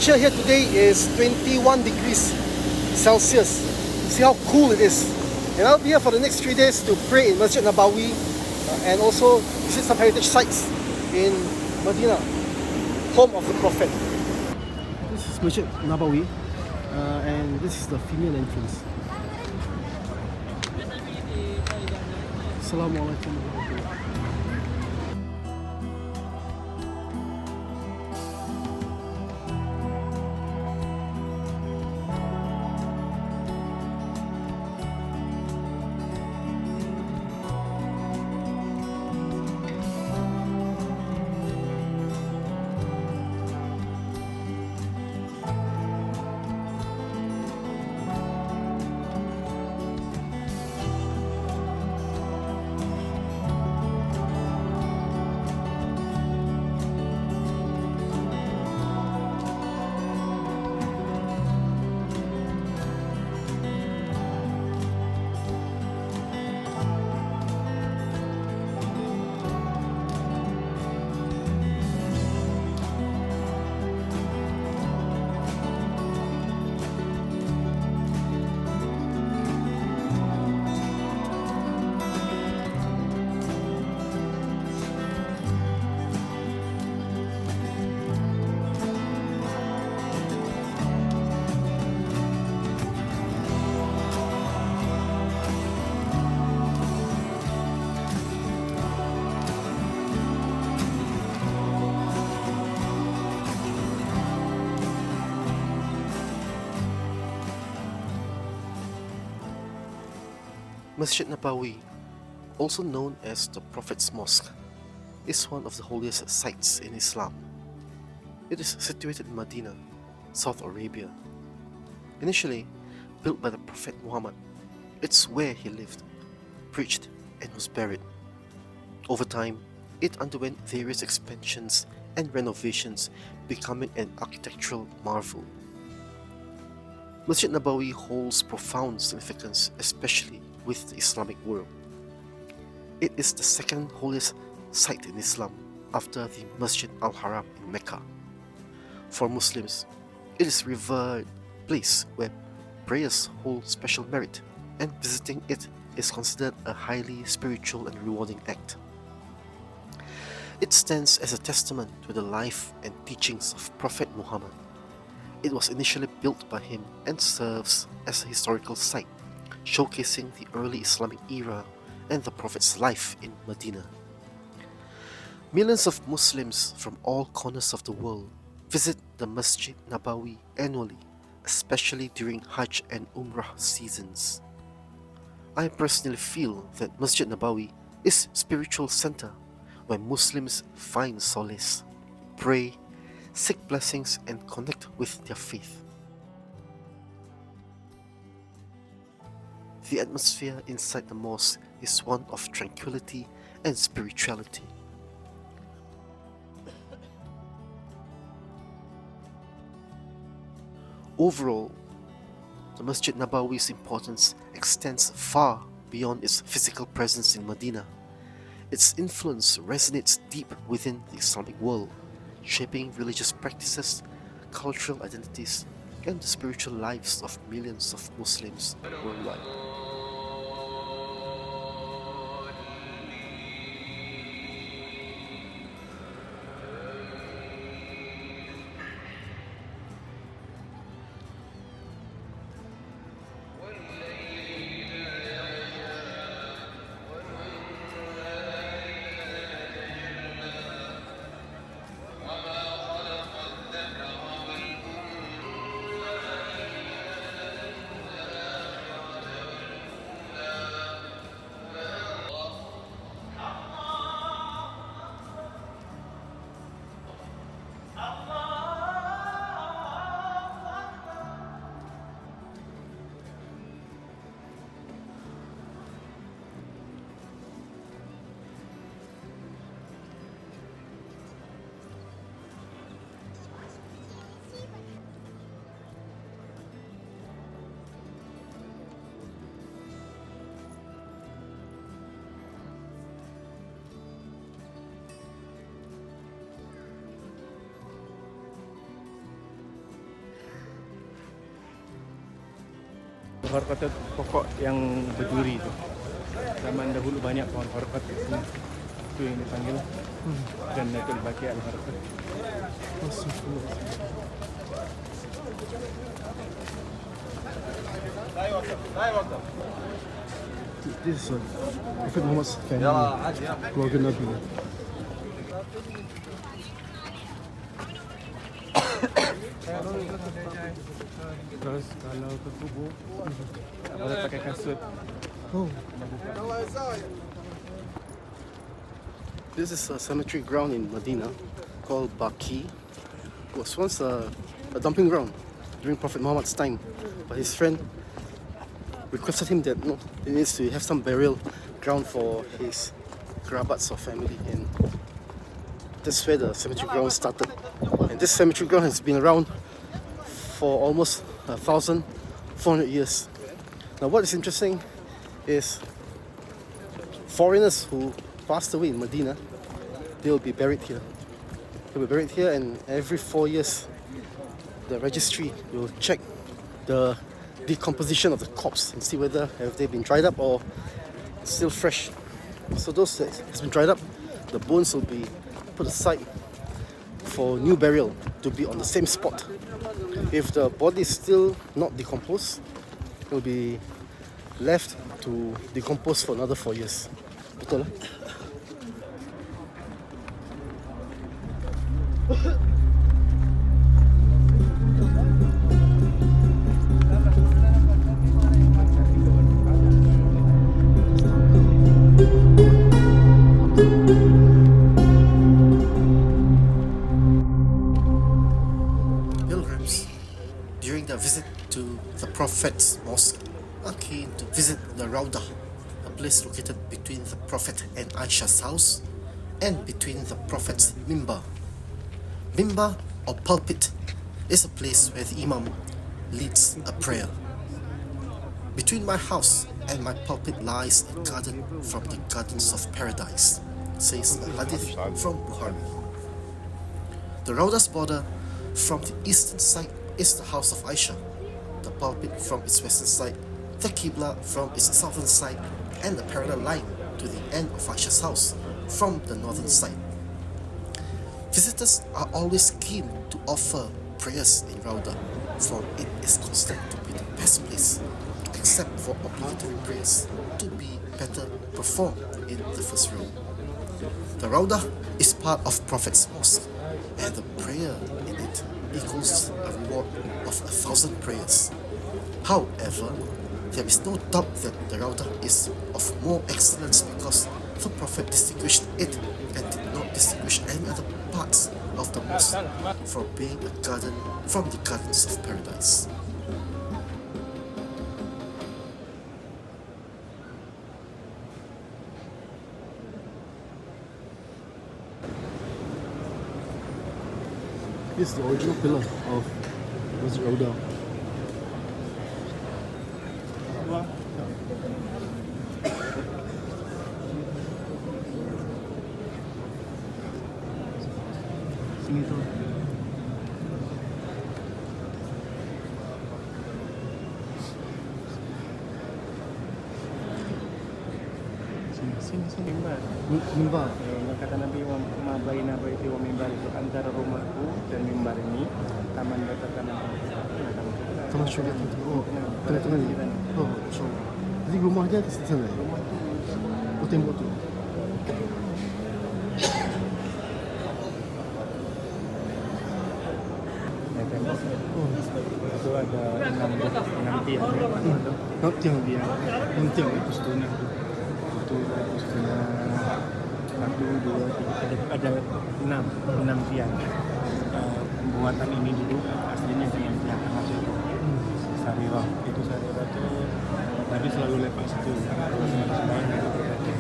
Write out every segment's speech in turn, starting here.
temperature here today is 21 degrees Celsius. See how cool it is. And I'll be here for the next 3 days to pray in Masjid Nabawi and also visit some heritage sites in Medina, home of the Prophet. This is Masjid Nabawi and this is the female entrance. Assalamualaikum warahmatullahi. Masjid Nabawi, also known as the Prophet's Mosque, is one of the holiest sites in Islam. It is situated in Medina, Saudi Arabia. Initially built by the Prophet Muhammad, it's where he lived, preached, and was buried. Over time, it underwent various expansions and renovations, becoming an architectural marvel. Masjid Nabawi holds profound significance, especially with the Islamic world. It is the second holiest site in Islam after the Masjid al-Haram in Mecca. For Muslims, it is a revered place where prayers hold special merit, and visiting it is considered a highly spiritual and rewarding act. It stands as a testament to the life and teachings of Prophet Muhammad. It was initially built by him and serves as a historical site, showcasing the early Islamic era and the Prophet's life in Medina. Millions of Muslims from all corners of the world visit the Masjid Nabawi annually, especially during Hajj and Umrah seasons. I personally feel that Masjid Nabawi is a spiritual center where Muslims find solace, pray, seek blessings, and connect with their faith. The atmosphere inside the mosque is one of tranquility and spirituality. Overall, the Masjid Nabawi's importance extends far beyond its physical presence in Medina. Its influence resonates deep within the Islamic world, shaping religious practices, cultural identities, and the spiritual lives of millions of Muslims worldwide. Al-Harqat itu pokok yang berduri tu. Zaman dahulu banyak pohon Harqat di sini. Itu yang dipanggil Jannatul Baqi Al-Harqat. This is Prophet Muhammad's family, keluarga Nabi. Terus kalau ke kubur, tak boleh pakai kasut. Oh. This is a cemetery ground in Medina called Baqi. It was once a dumping ground during Prophet Muhammad's time, but his friend requested him that he needs to have some burial ground for his karabats or family, and that's where the cemetery ground started. And this cemetery ground has been around for almost 1,400 years. Now what is interesting is foreigners who passed away in Medina, they will be buried here. They'll be buried here, and every 4 years the registry will check the decomposition of the corpse and see whether have they been dried up or still fresh. So those that has been dried up, the bones will be put aside for new burial to be on the same spot. If the body is still not decomposed, it will be left to decompose for another 4 years. Betul lah? Pilgrims, during their visit to the Prophet's mosque, are keen to visit the Raudah, a place located between the Prophet and Aisha's house and between the Prophet's mimbar. Mimbar or pulpit is a place where the Imam leads a prayer. Between my house and my pulpit lies a garden from the gardens of paradise, says a hadith from Bukhari. The Raudah's border from the eastern side is the house of Aisha, the pulpit from its western side, the Qibla from its southern side, and the parallel line to the end of Aisha's house from the northern side. Visitors are always keen to offer prayers in Raudah, for it is considered to be the best place, except for obligatory prayers, to be better performed in the first row. The Raudah is part of Prophet's mosque, and the prayer in it equals a reward of 1,000 prayers. However, there is no doubt that the Raudah is of more excellence because the Prophet distinguished it and did not distinguish any other parts of the mosque for being a garden from the gardens of paradise. This is the original pillar of Masjid Raudah. Sini tu. Sini mimbar. Mimbar. Kata Nabi ma baina baiti wa mimbar, itu antara rumahku dan mimbar ini taman batasan. Taman syurga tu. Oh, tengah-tengah ni. Oh, so. Jadi rumah dia di sana. Rumah tu. Oh, tembok tu. Itu ada 6 tiang. 6 tiang dia. 6 tiang itu setengah. Itu setengah. 1, 2, 3, ada 6 tiang. Pembuatan ini dulu aslinya dengan tiang masuk itu. Sarirah. Itu Sarirah itu Nabi selalu lepas situ. Kalau sembahyang itu berbaca.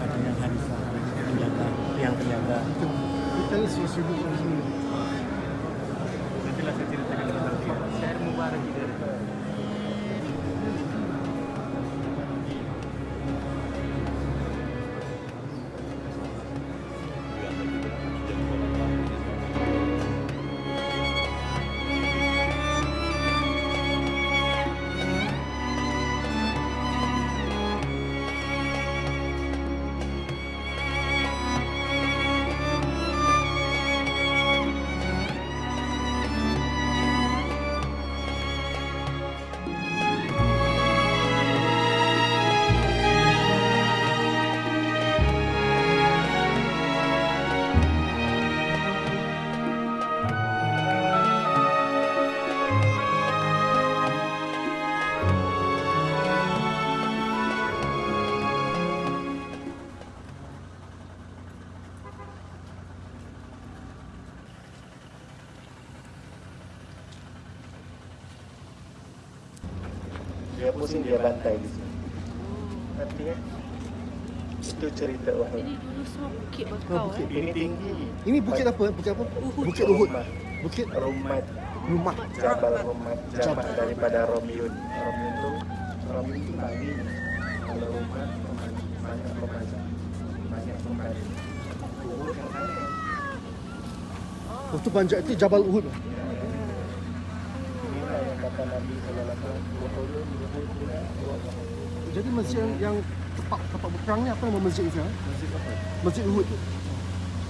Ada yang harisah, penjaga, yang penjaga. Kita ni susu dulu di sini. Nantilah saya ceritakan tentang dia. Syair Mubarak juga. Dia pusing, dia bantai di sini. Nanti kan? Itu cerita Uhud. Ini dulu semua bukit Oh, bakau bukit. Ini tinggi. Ini bukit apa? Bukit apa? Uhud. Bukit Uhud. Bukit Rumat. Rumah. Jabal Rumat. Jamak daripada Romyun. Romyun itu Bali. Kalau Rumat, banyak pembaca. Banyak pembaca. Uhud yang sana. Oh, tu panjat itu Jabal Uhud. Inilah yang kata Nabi SAW. Jadi masjid yang tempat berperang ni apa nama masjid itu? Masjid apa? Masjid Uhud.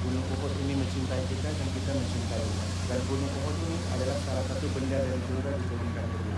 Gunung Uhud ini mencintai kita dan kita mencintai. Dan Gunung Uhud ini adalah salah satu benda yang juga diturunkan ke bumi.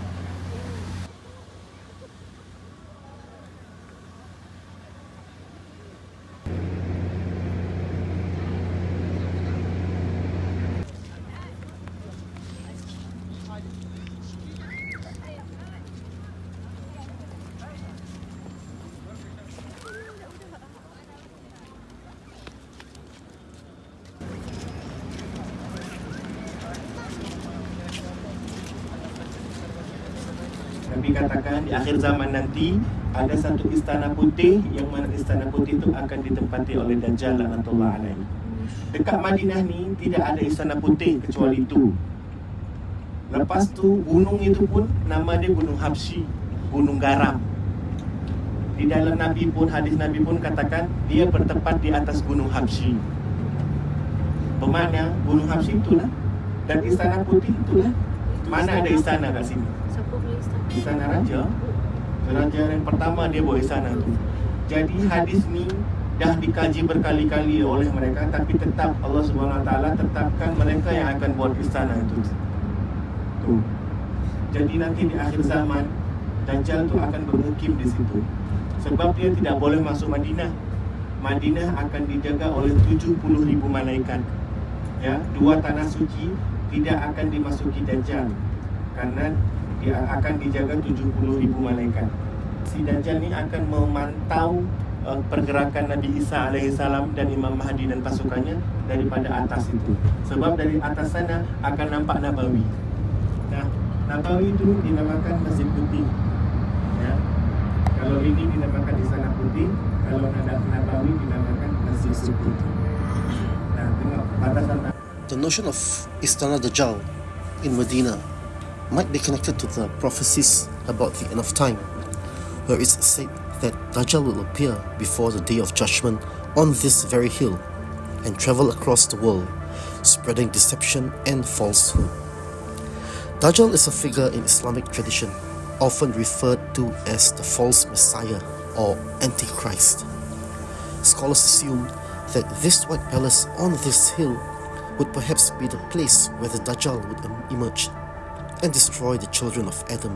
Nabi katakan di akhir zaman nanti ada satu istana putih yang mana istana putih itu akan ditempati oleh Dajjal laknatullah alaihi. Dekat Madinah ni tidak ada istana putih kecuali itu. Lepas tu gunung itu pun nama dia Gunung Habsyi, gunung garam. Di dalam Nabi pun, hadis Nabi pun katakan dia bertempat di atas Gunung Habsyi. Bermakna Gunung Habsyi itulah dan istana putih itulah. Mana ada istana kat sini? Siapa boleh start? Istana Raja. Raja yang pertama dia buat istana tu. Jadi hadis ni dah dikaji berkali-kali oleh mereka, tapi tetap Allah Subhanahu Wa Taala tetapkan mereka yang akan buat istana itu. Tu. Jadi nanti di akhir zaman Dajjal tu akan bermukim di situ. Sebab dia tidak boleh masuk Madinah. Madinah akan dijaga oleh 70,000 malaikat. Ya, 2 tanah suci tidak akan dimasuki Dajjal karena dia akan dijaga 70,000 malaikat. Si Dajjal ni akan memantau pergerakan Nabi Isa alaihissalam dan Imam Mahdi dan pasukannya daripada atas itu. Sebab dari atas sana akan nampak Nabawi. Nah, Nabawi itu dinamakan Masjid Putih. Ya. Kalau ini dinamakan Istana Putih, kalau Nabawi dinamakan Masjid Putih. Nah, tengok batasan. The notion of Istana Dajjal in Medina might be connected to the prophecies about the end of time, where it's said that Dajjal will appear before the day of judgment on this very hill and travel across the world, spreading deception and falsehood. Dajjal is a figure in Islamic tradition, often referred to as the false messiah or antichrist. Scholars assume that this white palace on this hill would perhaps be the place where the Dajjal would emerge and destroy the children of Adam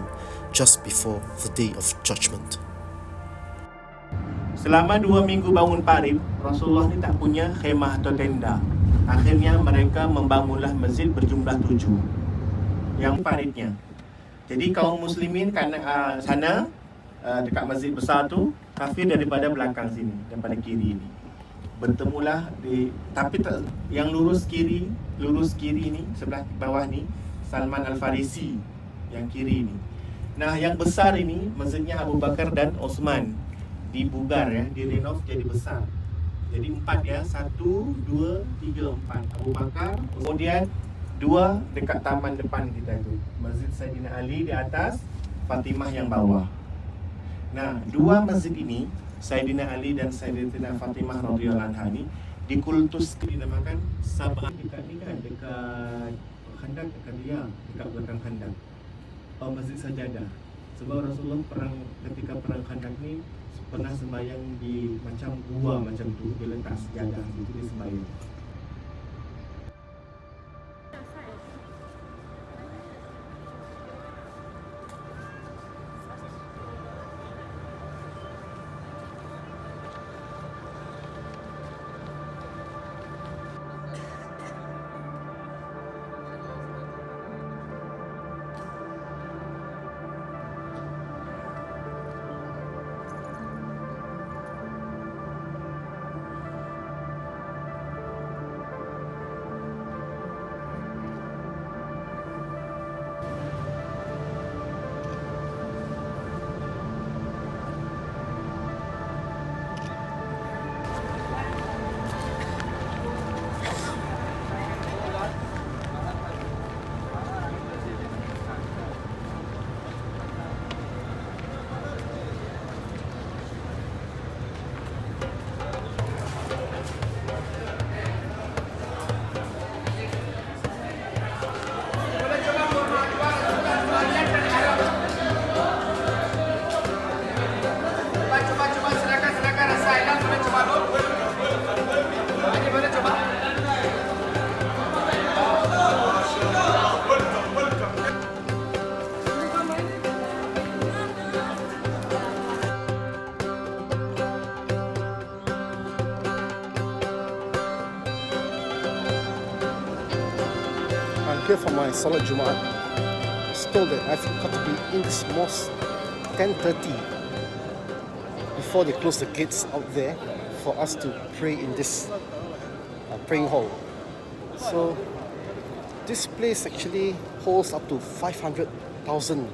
just before the day of judgment. Selama 2 minggu bangun parit, Rasulullah ni tak punya khemah atau tenda. Akhirnya mereka membangunlah masjid berjumlah 7 yang paritnya. Jadi kaum muslimin sana dekat masjid besar tu, kafir daripada belakang sini, daripada kiri ni. Bertemulah yang lurus kiri ni, sebelah bawah ni Salman Al-Farisi yang kiri ni. Nah, yang besar ini masjidnya Abu Bakar dan Osman dibugar ya, direnov jadi besar. Jadi 4 ya, 1, 2, 3, 4 Abu Bakar, kemudian 2 dekat taman depan kita tu, Masjid Sayyidina Ali di atas, Fatimah yang bawah. Nah, 2 masjid ini Sayyidina Ali dan Sayyidina Fatimah radhiyallahu anha ni dikultuskan, dinamakan Sabah. Dekat ni kan, dekat Khandaq, dekat dia, dekat belakang Khandaq. Masjid Sajadah. Sebab Rasulullah ketika perang Khandaq ni pernah sembahyang di macam gua macam tu, dia letak sejadah situ, dia sembahyang. here for my Salat Jumaat, I was told that I've got to be in this mosque 10:30 before they close the gates out there for us to pray in this praying hall. So this place actually holds up to 500,000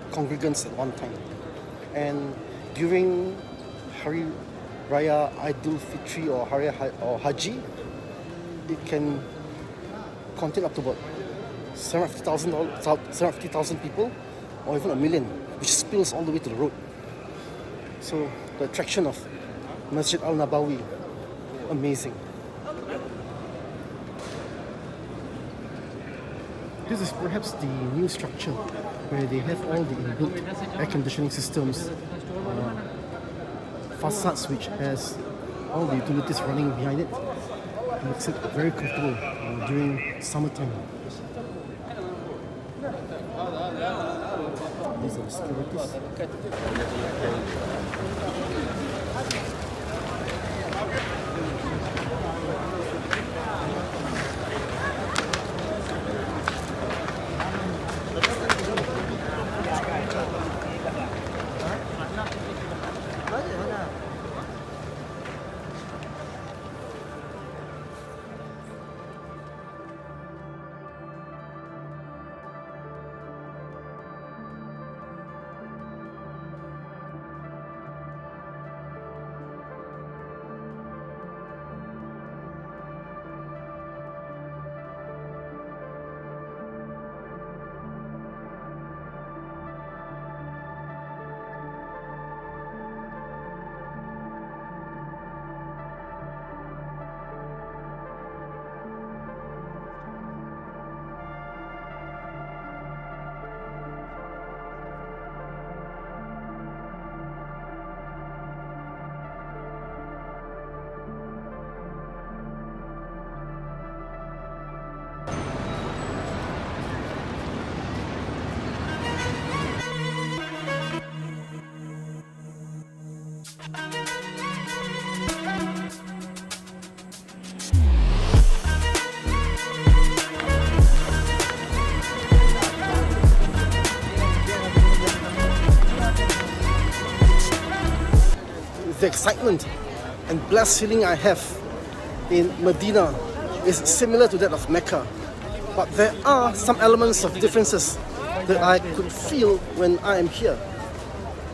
congregants at one time. And during Hari Raya Idul Fitri or Hari or Haji, it can contain up to about 750,000 people, or even 1 million, which spills all the way to the road. So the attraction of Masjid Al-Nabawi, amazing. This is perhaps the new structure where they have all the inbuilt air conditioning systems, facades which has all the utilities running behind it. It makes it very comfortable during summertime. These are the securities. The excitement and blessed feeling I have in Medina is similar to that of Mecca, but there are some elements of differences that I could feel when I am here.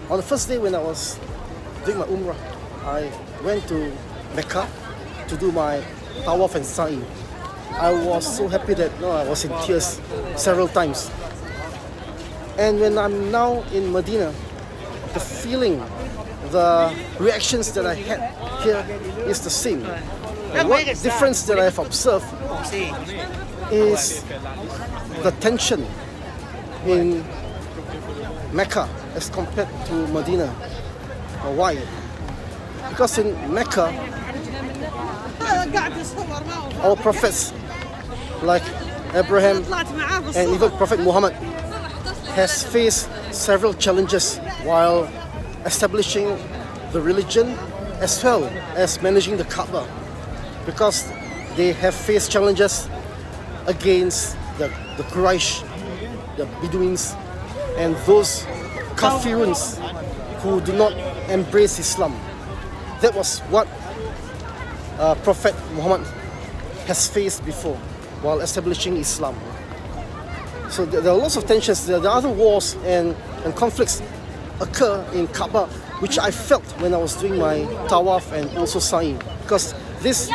On the first day when I was doing my Umrah, I went to Mecca to do my tawaf and sa'i. I was so happy that I was in tears several times. And when I'm now in Medina, the feeling, the reactions that I had here is the same. And what difference that I have observed is the tension in Mecca as compared to Medina. Why? Because in Mecca, our prophets like Abraham and even Prophet Muhammad has faced several challenges while establishing the religion as well as managing the Kaaba, because they have faced challenges against the Quraysh, the Bedouins, and those Kafiruns who do not embrace Islam. That was what Prophet Muhammad has faced before while establishing Islam. So there are lots of tensions. There are other wars and conflicts occur in Kaaba, which I felt when I was doing my tawaf and also sa'i, because this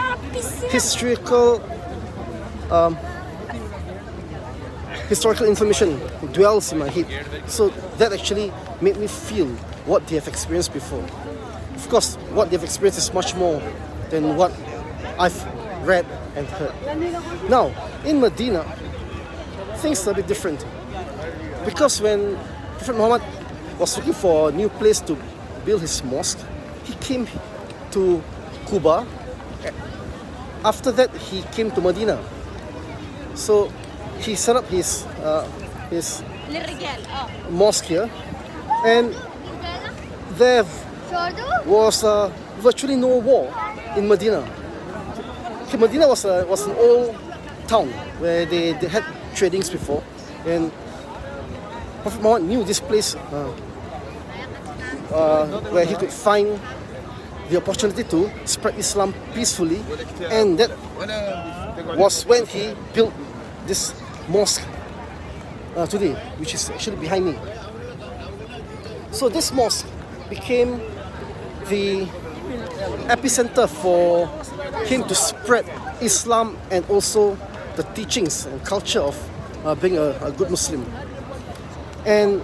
historical information dwells in my head. So that actually made me feel what they have experienced before. Of course, what they've experienced is much more than what I've read and heard. Now, in Medina, things are a bit different, because when Prophet Muhammad was looking for a new place to build his mosque, he came to Kuba. After that, he came to Medina. So he set up his mosque here, and there was virtually no wall in Medina. Okay, Medina was an old town where they had tradings before, and Prophet Muhammad knew this place where he could find the opportunity to spread Islam peacefully, and that was when he built this mosque today, which is actually behind me. So this mosque became the epicenter for him to spread Islam and also the teachings and culture of being a good Muslim. And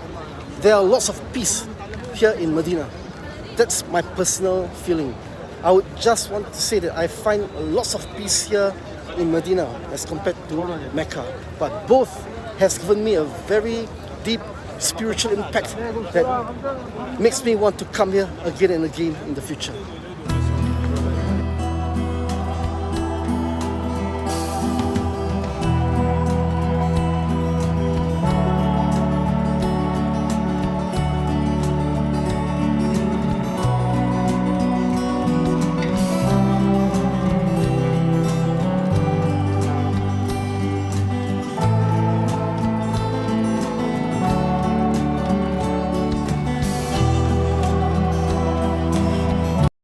there are lots of peace here in Medina. That's my personal feeling. I would just want to say that I find lots of peace here in Medina as compared to Mecca. But both has given me a very deep spiritual impact that makes me want to come here again and again in the future.